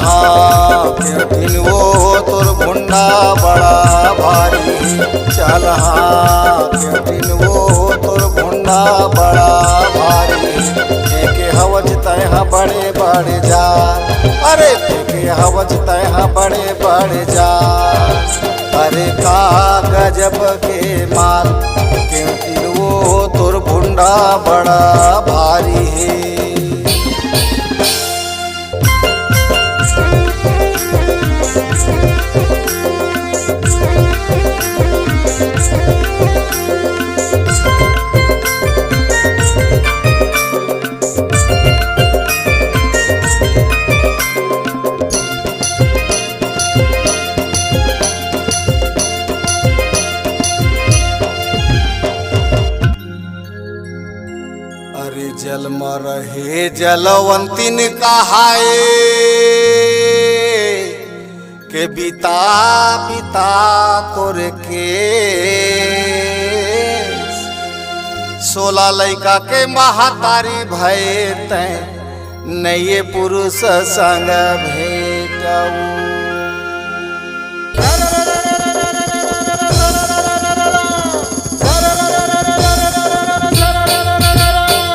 हाँ क्योंकि वो तोर भुंडा बड़ा भारी। चल हाँ क्योंकि वो तोर भुंडा बड़ा भारी। के हवज तय बड़े बड़े जा, अरे के हवज तय बड़े बड़े जा। अरे का गजब के माल, क्योंकि वो तोर भुंडा बड़ा भारी है। अरे जल में रहे जलवंतिन कहाए, के बिता बिता तोर के 16 लैका के महातारी भय तय नये पुरुष संग भेटऊ।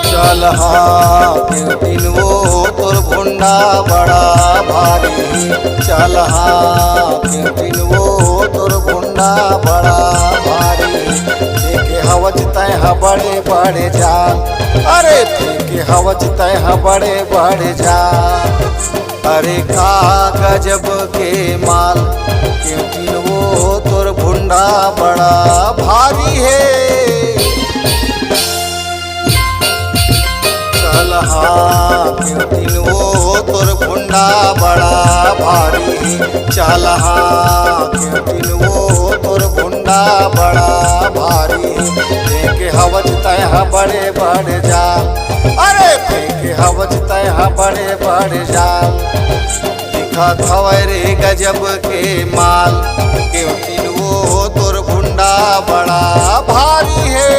चल हाँ क्योंकि वो तोर भुंडा बड़ा भारी। चल हाँ क्योंकि वो तोर भुंडा बड़ा भारी। देखे हवज तय बड़े बड़े जा, अरे देखे हवज तय बड़े बड़े जा। अरे का गजब के माल, क्योंकि वो तोर भुंडा बड़ा भारी है। चल हाँ क्योंकि वो तोर भुंडा बड़ा भारी। चल हाँ क्योंकि वो तोर भुंडा बड़ा भारी। देखे हवज तय बड़े बड़े जा, अरे देखे हवज तय बड़े बड़े जा। दिखत हवै रे गजब के माल, क्योंकि वो तोर भुंडा बड़ा भारी है।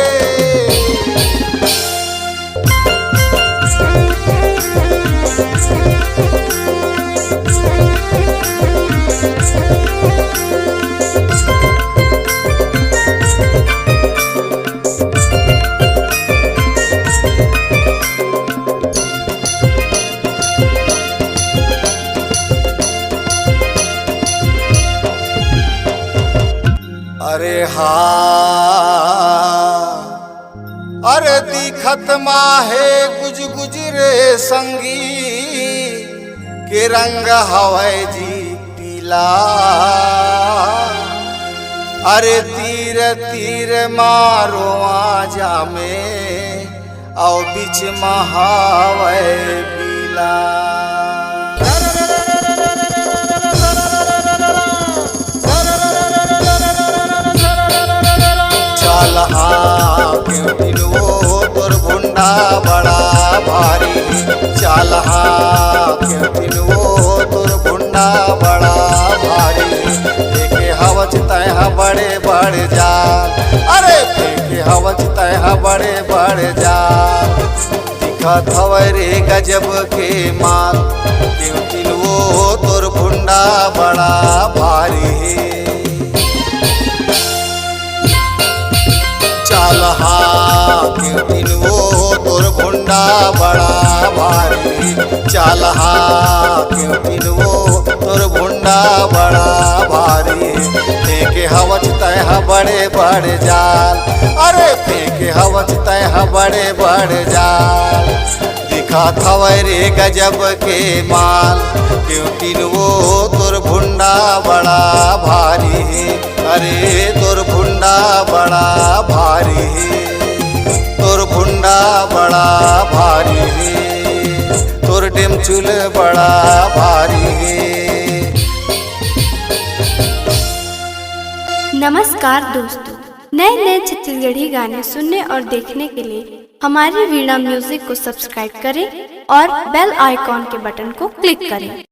अरे हाँ अरे दिखत माहे गुज गुजरे संगी, के रंग हवै जी पीला। अरे तीर तीर मारो आजा में, औ बीच महावै पीला। चल हाँ क्योंकि वो तोर भुंडा बड़ा भारी। चल हाँ क्योंकि वो तोर भुंडा बड़ा भारी। देखे हवज तय बड़े बड़े जा, अरे देखे हवज तय बड़े बड़े जा। दिखत हवै रे गजब के माल, क्योंकि वो तोर भुंडा बड़ा भारी है। चल हाँ क्योंकि वो तोर भुंडा बड़ा भारी। चल हाँ क्योंकि वो तोर भुंडा बड़ा भारी। फेंके हवज तय बड़े बड़े जाल, अरे फेंके हवज तय बड़े बड़े जाल। दिखत हवै रे गजब के माल, क्योंकि वो तोर भुंडा बड़ा भारी है। अरे तोर भुंडा बड़ा भारी है, तोर भुंडा बड़ा भारी है, तोर डेमचुल बड़ा भारी है। नमस्कार दोस्तों, नए नए छत्तीसगढ़ी गाने सुनने और देखने के लिए हमारी वीणा म्यूजिक को सब्सक्राइब करें और बेल आइकॉन के बटन को क्लिक करें।